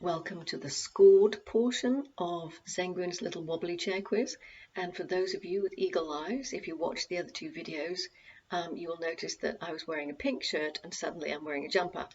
Welcome to the scored portion of Zenguin's little wobbly chair quiz. And for those of you with eagle eyes, if you watch the other two videos, you will notice that I was wearing a pink shirt and suddenly I'm wearing a jumper.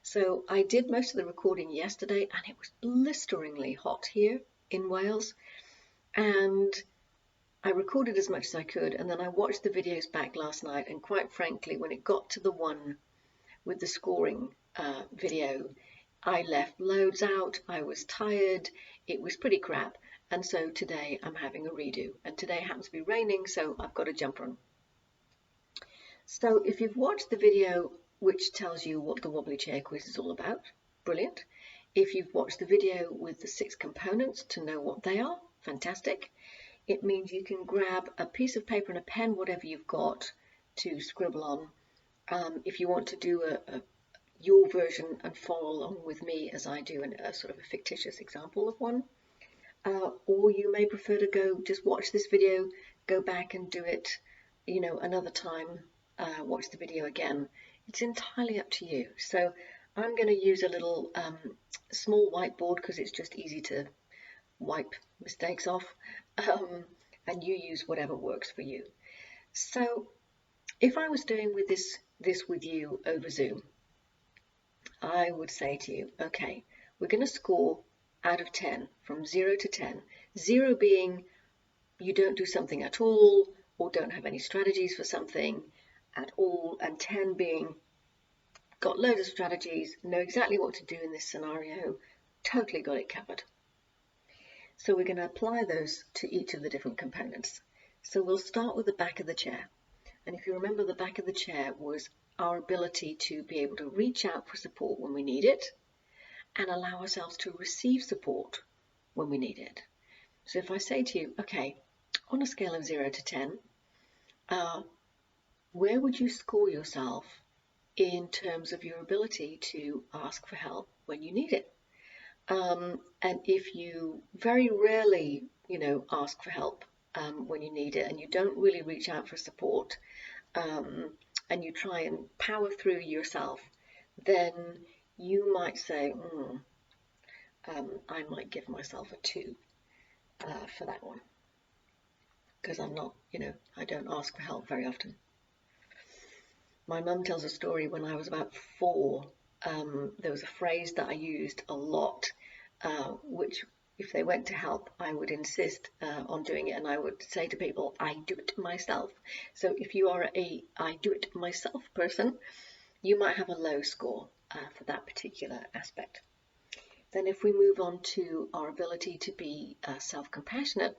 So I did most of the recording yesterday and it was blisteringly hot here in Wales. And I recorded as much as I could and then I watched the videos back last night, and quite frankly, when it got to the one with the scoring video, I left loads out, I was tired, it was pretty crap, and so today I'm having a redo. And today happens to be raining, so I've got a jumper on. So if you've watched the video which tells you what the wobbly chair quiz is all about, brilliant. If you've watched the video with the 6 components to know what they are, fantastic. It means you can grab a piece of paper and a pen, whatever you've got, to scribble on. If you want to do your version and follow along with me as I do a sort of a fictitious example of one, or you may prefer to just watch this video, go back and do it, another time, watch the video again. It's entirely up to you. So I'm going to use a little small whiteboard because it's just easy to wipe mistakes off, and you use whatever works for you. So if I was doing this with you over Zoom, I would say to you, okay, we're going to score out of 10, from 0 to 10. 0 being you don't do something at all or don't have any strategies for something at all, and 10 being got loads of strategies, know exactly what to do in this scenario, totally got it covered. So we're going to apply those to each of the different components. So we'll start with the back of the chair. And if you remember, the back of the chair was our ability to be able to reach out for support when we need it and allow ourselves to receive support when we need it. So if I say to you, okay, on a scale of 0 to 10, where would you score yourself in terms of your ability to ask for help when you need it? And if you very rarely, ask for help when you need it, and you don't really reach out for support, and you try and power through yourself, then you might say, I might give myself a 2 for that one, because I'm not, I don't ask for help very often. My mum tells a story when I was about 4. There was a phrase that I used a lot, which if they went to help, I would insist on doing it, and I would say to people, I do it myself. So if you are a I do it myself person, you might have a low score for that particular aspect. Then if we move on to our ability to be self-compassionate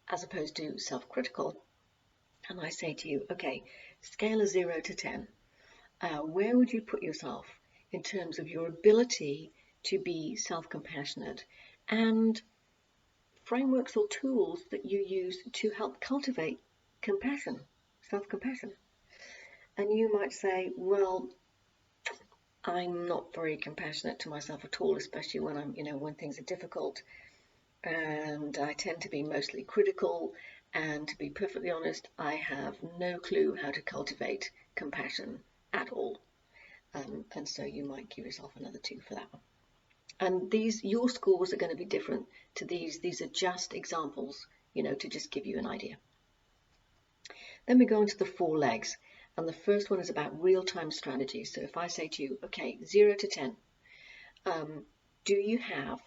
as opposed to self-critical, and I say to you, okay, scale of 0 to 10, where would you put yourself in terms of your ability to be self-compassionate and frameworks or tools that you use to help cultivate compassion, self-compassion? And you might say, well, I'm not very compassionate to myself at all, especially when when things are difficult, and I tend to be mostly critical, and to be perfectly honest, I have no clue how to cultivate compassion at all. And so you might give yourself another 2 for that one. And your scores are going to be different to these. These are just examples, to just give you an idea. Then we go into the 4 legs. And the first one is about real-time strategies. So if I say to you, okay, 0 to 10, do you have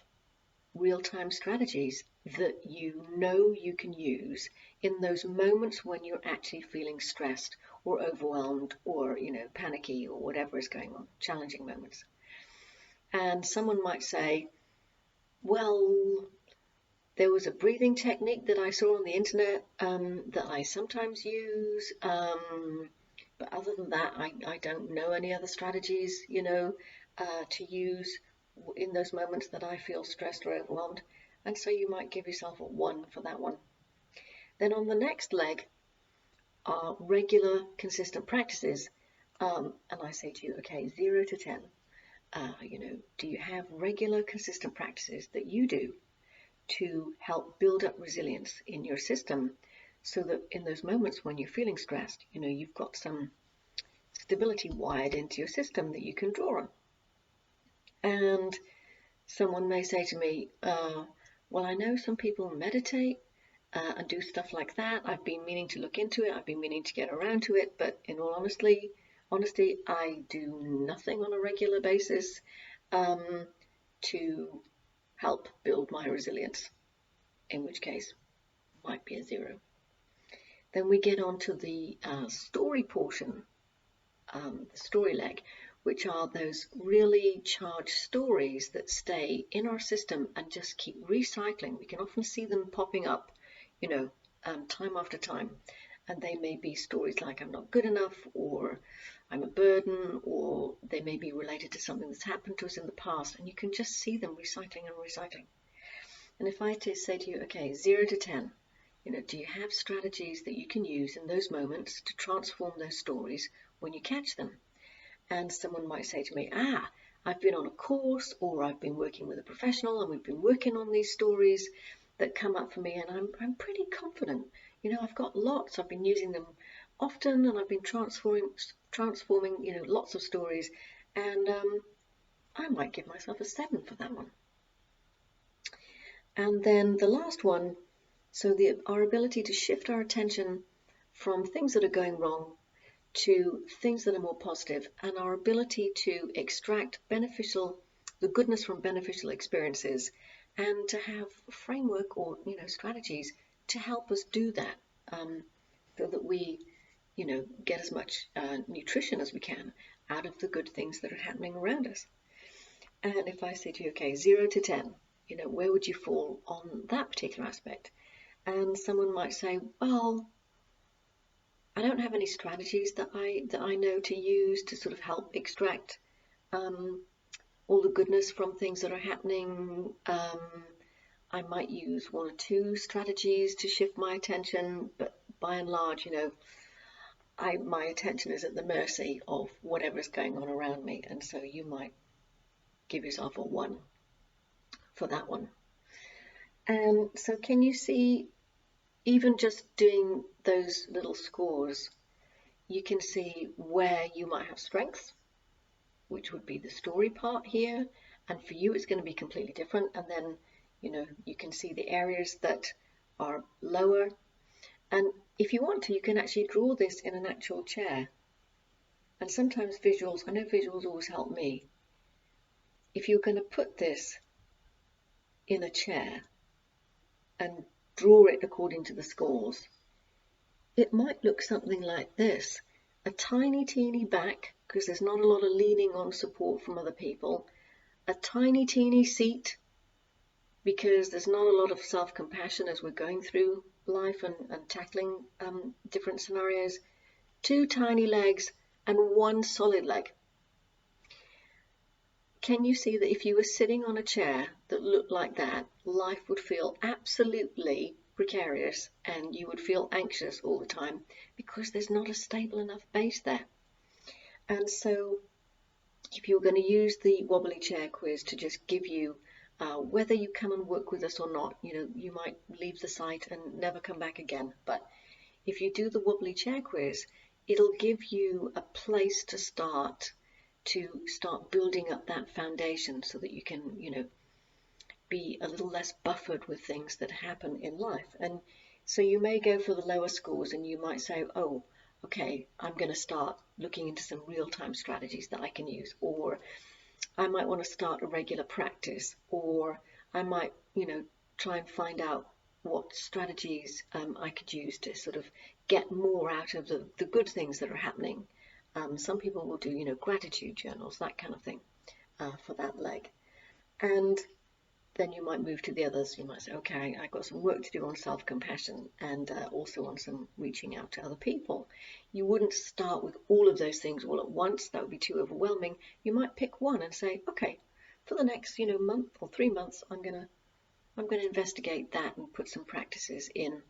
real-time strategies that you can use in those moments when you're actually feeling stressed or overwhelmed or, panicky or whatever is going on, challenging moments? And someone might say, well, there was a breathing technique that I saw on the internet that I sometimes use, but other than that, I don't know any other strategies, to use in those moments that I feel stressed or overwhelmed. And so you might give yourself a 1 for that one. Then on the next leg are regular, consistent practices. And I say to you, okay, 0 to 10, do you have regular, consistent practices that you do to help build up resilience in your system so that in those moments when you're feeling stressed, you've got some stability wired into your system that you can draw on? And Someone may say to me, well, I know some people meditate and do stuff like that. I've been meaning to look into it. I've been meaning to get around to it. But in all honesty, I do nothing on a regular basis to help build my resilience, in which case might be a 0. Then we get on to the story portion, the story leg, which are those really charged stories that stay in our system and just keep recycling. We can often see them popping up, time after time. And they may be stories like I'm not good enough, or I'm a burden, or they may be related to something that's happened to us in the past. And you can just see them recycling and recycling. And if I say to you, okay, 0 to 10, do you have strategies that you can use in those moments to transform those stories when you catch them? And someone might say to me, I've been on a course, or I've been working with a professional and we've been working on these stories that come up for me, and I'm pretty confident. I've got lots. I've been using them often, and I've been transforming, lots of stories, and I might give myself a 7 for that one. And then the last one, so our ability to shift our attention from things that are going wrong to things that are more positive, and our ability to extract the goodness from beneficial experiences, and to have a framework or strategies to help us do that, so that we get as much nutrition as we can out of the good things that are happening around us. And if I say to you, okay, 0 to 10, where would you fall on that particular aspect? And someone might say, well, I don't have any strategies that I know to use to sort of help extract all the goodness from things that are happening. I might use 1 or 2 strategies to shift my attention, but by and large, my attention is at the mercy of whatever's going on around me, and so you might give yourself a 1 for that one. And so can you see, even just doing those little scores, you can see where you might have strengths, which would be the story part here, and for you it's going to be completely different. And then you can see the areas that are lower, and if you want to, you can actually draw this in an actual chair. And sometimes I know visuals always help me. If you're going to put this in a chair and draw it according to the scores, it might look something like this: a tiny teeny back, because there's not a lot of leaning on support from other people, a tiny teeny seat, because there's not a lot of self-compassion as we're going through life and tackling different scenarios, 2 tiny legs, and 1 solid leg. Can you see that if you were sitting on a chair that looked like that, life would feel absolutely precarious, and you would feel anxious all the time because there's not a stable enough base there? And so if you're going to use the wobbly chair quiz to just give you whether you come and work with us or not, you might leave the site and never come back again, but if you do the wobbly chair quiz, it'll give you a place to start building up that foundation, so that you can be a little less buffered with things that happen in life. And so you may go for the lower scores, and you might say, oh, okay, I'm going to start looking into some real-time strategies that I can use, or I might want to start a regular practice, or I might try and find out what strategies I could use to sort of get more out of the good things that are happening. Some people will do gratitude journals, that kind of thing, for that leg. And then you might move to the others. You might say, okay, I've got some work to do on self-compassion, and also on some reaching out to other people. You wouldn't start with all of those things all at once. That would be too overwhelming. You might pick one and say, okay, for the next month or 3 months, I'm gonna investigate that and put some practices in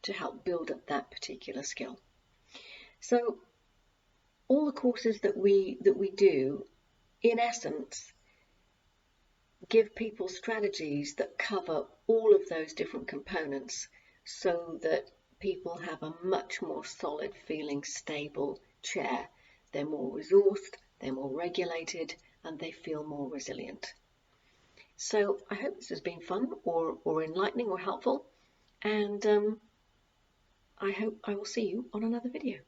to help build up that particular skill. So all the courses that we do, in essence, give people strategies that cover all of those different components, so that people have a much more solid feeling, stable chair. They're more resourced, they're more regulated, and they feel more resilient. So I hope this has been fun or enlightening or helpful, and I hope I will see you on another video.